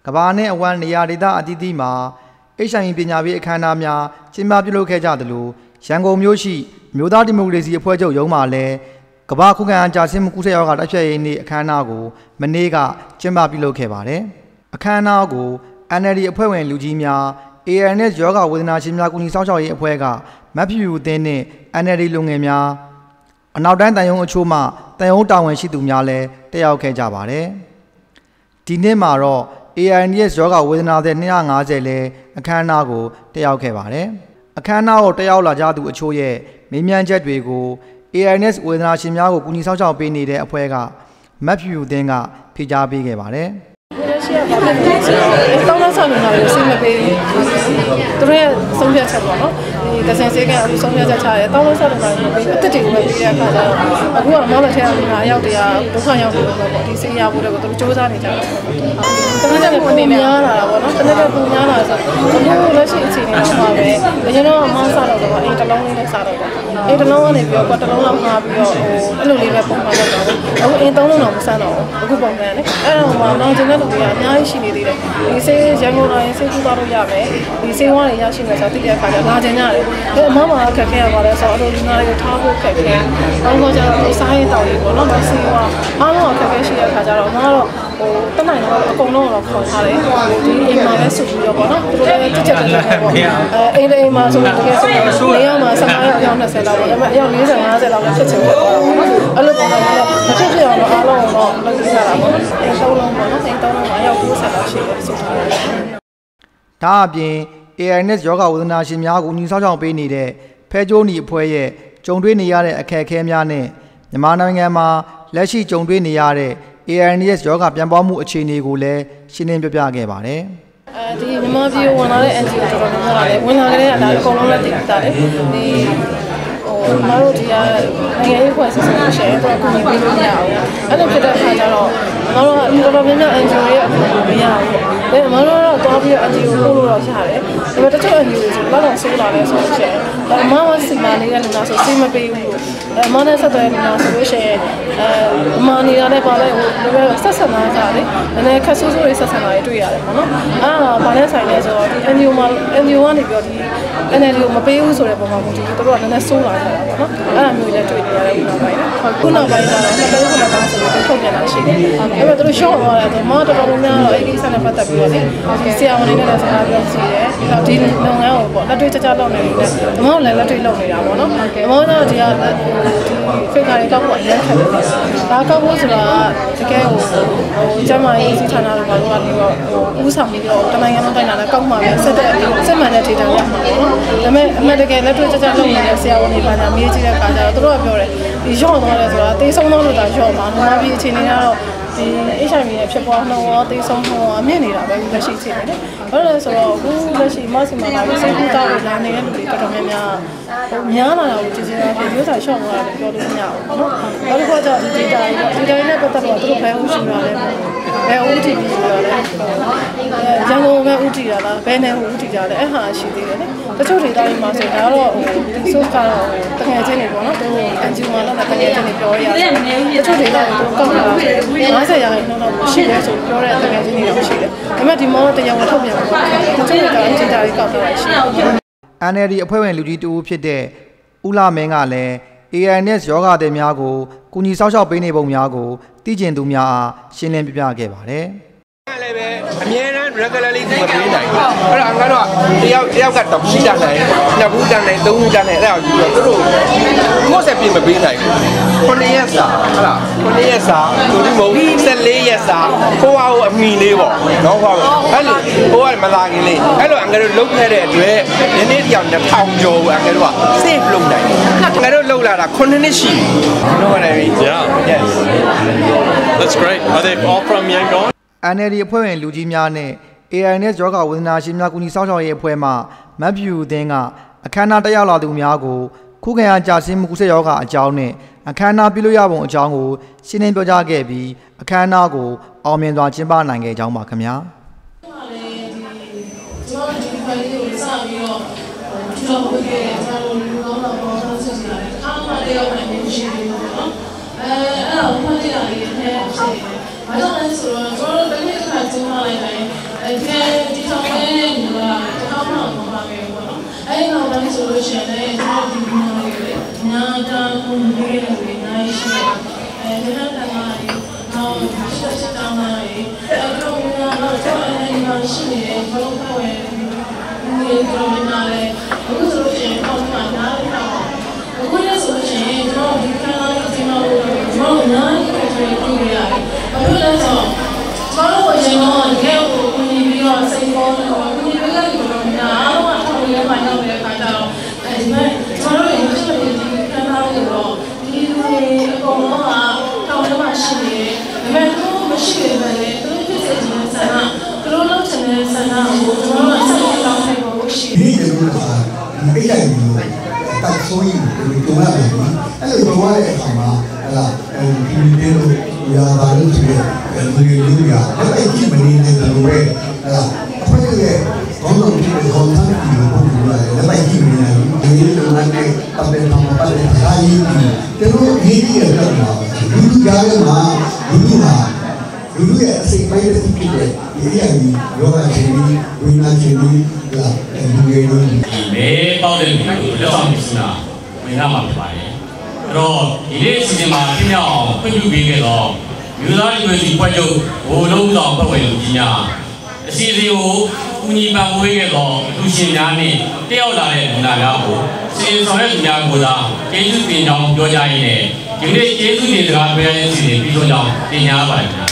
ကဘာနဲ့အဝမ်းနေရာဒေသအသီးသီးမှာ HIV ပညာပေးအခမ်းအနားများကျင်းပပြုလုပ်ခဲ့ကြသလိုရန်ကုန်မြို့ရှိမြို့သားဒီမိုကရေစီအဖွဲ့ချုပ်ရုံးမှာလည်းကဘာခုခံအားကြာဆင်းမှုကူးစက်ရောဂါတိုက်ဖျက်ရေးနေ့အခမ်းအနားကိုမနေ့ကကျင်းပပြုလုပ်ခဲ့ပါတယ်။အခမ်းအနားကို NLD အဖွဲ့ဝင်လူကြီးများ ANS ယောဂဝေဒနာရှင်များကူညီစောင့်ရှောက်ရေးအဖွဲ့ကမတ်ဖြူအသင်းနဲ့ NLD လူငယ်များအနောက်တိုင်းတန်ယုံအချို့မှတန်ယုံတာဝန်ရှိသူများလည်းတက်ရောက်ခဲ့ကြပါတယ်။ဒီနေ့မှာတော့ ANS ယောဂဝေဒနာသည်250လည်းအခမ်းအနားကိုတက်ရောက်ခဲ့ပါတယ်။အခမ်းအနားကိုတက်ရောက်လာကြသူအချို့ရဲ့မေးမြန်းချက်တွေကို ANS ဝေဒနာရှင်များကိုကူညီစောင့်ရှောက်ပေးနေတဲ့အဖွဲ့ကမတ်ဖြူအသင်းကဖြေကြားပေးခဲ့ပါတယ်။တောင်းတဆောင်နေတာကိုစိတ်မပေးဘူးသူတို့ရဲ့ဆုံးဖြတ်ချက်ပေါ့နော်ဒီကစင်စေးကအခုဆုံးဖြတ်ချက်ချတယ်တောင်းတဆောင်နေတာကိုပေးအသက်တွေကိုပဲပေးတဲ့အခါကျတော့အခုကမောလက်ထဲကအရောက်တရားဒုက္ခရောက်လို့ပေါ့ဒီစိတ်ရဖို့တော့သူတို့စ조사နေကြတယ်တနည်းပုံများလာတာပေါ့နော်တနည်းပုံများလာဆိုအခုလက်ရှိအခြေအနေတော့ပါပဲအရင်တော့မောင်းစားတော့အိမ်တစ်လုံးလေးနဲ့စားတော့အိမ်တစ်လုံးကနေပြီးတော့တစ်လုံးလောက်ငါပြီးတော့အဲ့လိုလေးပဲပုံမှန်လုပ်တော့အခုအိမ်သုံးလုံးတော့မဆန်းတော့အခုပုံမှန်လေအဲ့တော့မှနောက်ကျင်တဲ့လူတွေကအများကြီးရှိနေသေးတယ်ဒီဆေးရန်ကုန်တိုင်းဆေးကူသွားလို့ရမယ်ဒီဆေးဝါးတွေရရှိမယ်ဆိုတော့တိကျအခါကျလာကြင်ကြတယ်ဒီအမမအခက်ခဲရပါတယ်ဆိုတော့အလိုလူနာတွေကိုထားဖို့ခက်ခဲနောက်တော့ကျတော့စားရင်တောက်ရေးပေါ့နော်ဆေးဝါးအားလုံးအခက်ခဲရှိတဲ့အခါကျတော့အမကတော့တနိုင်တော့အကုန်လုံးတော့ခေါ်ထားတယ်ဒီအိမ်မှာပဲစုပြီးတော့ပေါ့နော်သူတို့လည်းတိကျတယ်ပေါ့အိမ်လေးမှာဆိုတော့တကယ်ဆိုနေရာမှာ15ရောက်20လောက်ပေါ့ဒါပေမဲ့အယောက်40 50လောက်လည်းဖြစ်ချင်တယ်ပေါ့နော်အဲ့လိုပုံစံမျိုးမဖြစ်ဖြစ်အောင်တော့အားလုံးတော့လုပ်ကြရတာပေါ့နော်အိမ်သုံးလုံးပေါ့နော်အိမ်သုံးလုံးမှာအယောက်90လောက်ရှိတယ်ဆိုတော့ဒါအပြင် ANS ယောဂဝေဒနာရှင်များကိုညီဆောင်ဆောင်ပေးနေတဲ့ဖဲကျိုးနီအဖွဲ့ရဲ့ကြုံတွေ့နေရတဲ့အခက်အခဲများနဲ့မြန်မာနိုင်ငံမှာလက်ရှိကြုံတွေ့နေရတဲ့ ANS ယောဂပြန်ပွားမှုအခြေအနေကိုလည်းရှင်းလင်းပြပြခဲ့ပါတယ်။ဒီမြန်မာပြည်ဝင်လာတဲ့ NGO တော်တော်များများလည်းဝင်လာကြတဲ့ဒါအကုန်လုံးလည်းတည်တာလေ။ဒီမတို့ဒီကနိုင်ငံရေးဖွဲ့စည်းမှုရှယ်တော့ကိုကြီးပေးလို့မရဘူး။အဲ့လိုဖြစ်တဲ့အခါကျတော့မတို့ကတော်တော်များများ NGO ရဲ့အကူအညီမရဘူး။ဒါမတို့တော့သွားပြီးတော့ NGO ပို့လို့တော့ရတယ်။ဒါပေမဲ့တချို့ NGO တွေဆိုတော့ဆိုးလာတယ်ဆိုလို့ရှိရင်ဒါမှမစီမံနေတဲ့လူနာဆိုစိတ်မပေးဘူး။ဒါမှနဲ့ဆက်သွယ်လူနာဆိုလို့ရှိရင်မာနေရတဲ့ပါလဲဟိုဆက်ဆံလာကြတယ်။နည်းနည်းခက်ဆိုးဆိုးလေးဆက်ဆံလာရတွေ့ရတယ်ပေါ့နော်။အဲ့ဒါဘာနဲ့ဆိုင်လဲဆိုတော့ဒီ NGO ကနေပြီးတော့ဒီ NLD ကိုမပေးဘူးဆိုတဲ့ပုံမှာကိုဒီတို့ကနည်းနည်းဆိုးလာကြတာပေါ့နော်အဲ့ဒါမျိုးလည်းတွေ့နေရတယ်ခုနောက်ပိုင်းကတော့နှစ်သိန်းခုနှစ်ပေါင်းဆိုတော့ထုတ်ပြန်လာရှိတယ်အဲ့တော့သူတို့ရှော့သွားတယ်ဆိုတော့တော်တော်များများတော့အဲ့ဒီကိစ္စနဲ့ပတ်သက်ပြီးတော့လေဆရာဝန်တွေနဲ့လည်းစကားပြောကြည့်တယ်နောက်ဒီလုပ်ငန်းကိုပေါ့လက်တွေ့ကြကြလုပ်နေတယ်ဒီမောလည်းလက်တွေ့လုပ်နေတာပေါ့နော်ဒီမောတော့ဒီကဖိတ်ခါတွေကောက်ဖို့အရင်ခက်တယ်ဒါကောက်ဖို့ဆိုတာတကယ်ဟိုကျမရေးစီဌာနတွေဘာလို့ကနေတော့ဥဆောင်ပြီးတော့တနိုင်ငံလုံးတိုင်းလာလည်းကောက်မှပဲစစ်မှန်တဲ့ data ရမှာပေါ့နော်ဒါပေမဲ့အမှန်တကယ်လက်တွေ့ကြကြလုပ်နေတဲ့ဆရာဝန်တွေဘာသာမေးကြည့်တဲ့အခါကျတော့သူတို့ကပြောတယ်ဒီရော့သွားတယ်ဆိုတာတေးဆုံးတော့လို့ဒါရော့မှာမြန်မာပြည်အခြေအနေကတော့ဒီ HIV ရဲ့ဖြစ်ပွားနှုန်းရောတေးဆုံးနှုန်းရောမြင့်နေတာပဲလက်ရှိအခြေအနေနဲ့ဘာလို့လဲဆိုတော့အခုလက်ရှိမဆီမှာလာပြီးစိတ်ကူးတာကိုလာနေတဲ့လူတွေတော်တော်များများများလာတာကိုကြည့်နေတာဒီဥစ္စာရှော့သွားတယ်ပြောလို့မရဘူးပေါ့နော်ဘာလို့ခေါ်ကြဒီ data တွေနဲ့ပတ်သက်တော့သူတို့ဘယ်ဦးရှိရလဲဘယ်ဦးတည်ပြီးရလဲရန်ကုန်ပဲဦးတည်ရလားဘယ်နဲ့ဦးတည်ကြလဲအဲ့ဟာရှိသေးတယ်လေတချို့ဒေသတွေမှာဆိုဒါတော့ဟိုဒီ source ကတော့တကယ်ချင်းနေပေါ့နော်သူတို့ consumer နဲ့တကယ်ချင်းနေပြောရတယ်တချို့ဒေသတွေသူကောက်တာ50ရာခိုင်နှုန်းတော့ရှိရဲဆိုပြောတဲ့တကယ်ချင်းနေတော့ရှိတယ်ဒါပေမဲ့ဒီမောတရားဝင်ထုတ်ပြန်ဖို့တချို့ဒေသတွေဒေတာတွေကောက်တာရှိတယ် NLD အဖွဲ့ဝင်လူကြီးတူဖြစ်တဲ့ဦးလာမင်းကလည်း ANS ယောဂသည်များကိုကူညီစောင့်ရှောက်ပေးနေပုံများကိုသိကျင်သူများအားရှင်းလင်းပြပြခဲ့ပါတယ်လည်းပဲအမြဲတမ်း regularly မပေးနိုင်ဘူးအဲ့ဒါကတော့တယောက်ကတော့ရှိတတ်တယ်နှစ်ဘူးတန်းတယ်သုံးဘူးတန်းတယ်အဲ့ဒါကိုသူတို့ကိုယ်ဆက်ပြင်မပေးနိုင်ဘူး9ရက်စာဟုတ်လား9ရက်စာသူဒီမဟုတ်14ရက်စာကိုယ့်ဟာကိုအမိလေးပေါ့နော်ဟုတ်အဲ့လိုကိုယ်ကမလာခင်လေးအဲ့လိုအငယ်တို့လုတ်ခဲ့တဲ့အတွက်ဒီနေ့တယောက်1000ကျော်အငယ်တို့က save လုပ်နိုင်တယ်ငယ်တို့လုတ်လာတာ9နှစ်ရှိပြီနော်ဟုတ်တယ် Yeah yes that's great are they all from Yangon NLD အဖွဲ့ဝင်လူကြီးများနဲ့ ANS ယောဂဝေဒနာရှင်များကူညီစောင့်ရှောက်ရေးအဖွဲ့မှမတ်ဖြူအသင်းကအခမ်းအနားတက်ရောက်လာသူများကိုခုခံအားကြာဆင်းမှုကူးစက်ရောဂါအကြောင်းနဲ့အခမ်းအနားပြုလုပ်ရပုံအကြောင်းကိုရှင်းလင်းပြောကြားခဲ့ပြီးအခမ်းအနားကိုအောင်မြင်စွာကျင်းပနိုင်ခဲ့ကြောင်းပါခင်ဗျာဘာကြောင့်လဲဆိုတော့ကျွန်တော်တို့တကယ်တမ်းကျင်းပလိုက်တိုင်း ဒီဆောင်လေးကတောင်းတော့ပါပဲပေါ့နော်အဲ့ဒီတော့လည်းဆိုလို့ရှိရင်လည်းကျွန်တော်ဒီမှာလေးညာတာကိုမြင်နေနိုင်ရှိဒီမှာတမားရီတော့ဆက်တောင်းလာရီအဲ့တော့ကတော့အဲ့ဒီမှာရှိနေတဲ့ဘလုံးပွဲဒီတော့ဒီမှာလည်းအခုဆိုလို့ရှိရင်တော့မှနားရတော့အခုလည်းဆိုလို့ရှိရင်ကျွန်တော်ဒီကနေ့ဒီမှာကျွန်တော်နားရတဲ့တွေ့ရတယ်အခုလည်းဆိုကျွန်တော်ဝင်တော့တကယ်ကိုကိုနေပြီးတော့စိတ်ပေါ်တော့ကိုနေပြီးတော့ဒီလိုများအားလုံးကထောက်ရမှတော့တဲ့အခါကျတော့ဒီမှာကျွန်တော်ရဲ့ရှိတဲ့ဒီကနေ့ကတော့ဒီလိုအကုန်လုံးကထောက်ရမှရှိနေတယ်ဒါပေမဲ့သူမရှိတယ်ပဲသူဖြစ်စေချင်တဲ့ဆန္ဒသူတို့လုပ်ချင်တဲ့ဆန္ဒကိုကျွန်တော်ကစိတ်တောင်းနိုင်ဖို့ရှိတယ် ဒီလိုကဒီအိမ်ကြီးတောက်ဆိုးရင်ဒီလိုရတယ်အဲ့လိုပြောရတဲ့အခါမှာဟလာဒီလိုရာဘာလို့ဆိုရဲလူလူရာအဲ့ဒီမနေနေတယ်လို့ပဲဟလာအဖွဲ့ရဲ့ခေါင်းဆောင်ဖြစ်တဲ့ခေါင်းဆောင်ကြီးကိုပုံပြရတယ်လက်ပိုက်ကြည့်နေတယ်ဒီလိုနဲ့ပတ်သက်မှာပတ်သက်တာကြီးတယ်လို့ဒီကြီးရတယ်မှာလူလူကြားထဲမှာလူလူရဲ့အစိတ်ပိုင်းတစ်ခုဖြစ်တဲ့ဒီအရာကြီးယောဂရှင်ကြီးဝိညာဉ်ရှင်ကြီးလာလူငယ်တွေမဲပေါက်တဲ့လူကိုလက်ဆောင်ပစ္စည်းနာဝင်လာမှာဖြစ်ပါတယ်အဲ့တော့ဒီနေ့အစီအစဉ်မှာပြည့်မြောက်အောင်ပြုလုပ်ပေးခဲ့တော့မြို့သားလူကြီးဖွဲ့ချုပ်ဘိုလ်လုံးဆောင်ဖွဲ့ဝင်လူကြီးများအစီအစဉ်ကိုဦးညီပံ့ပိုးခဲ့တော့လူရှင်များနဲ့တက်ရောက်လာတဲ့လူနာများကိုစီစဉ်ဆောင်ရွက်သူများကိုသာကျေးဇူးတင်ကြောင်းပြောကြားရင်းနဲ့ဒီနေ့ကျေးဇူးတင်စကားပြောရင်းစီစဉ်ပြီးတော့ကြောင်းတင်ညာပါတယ်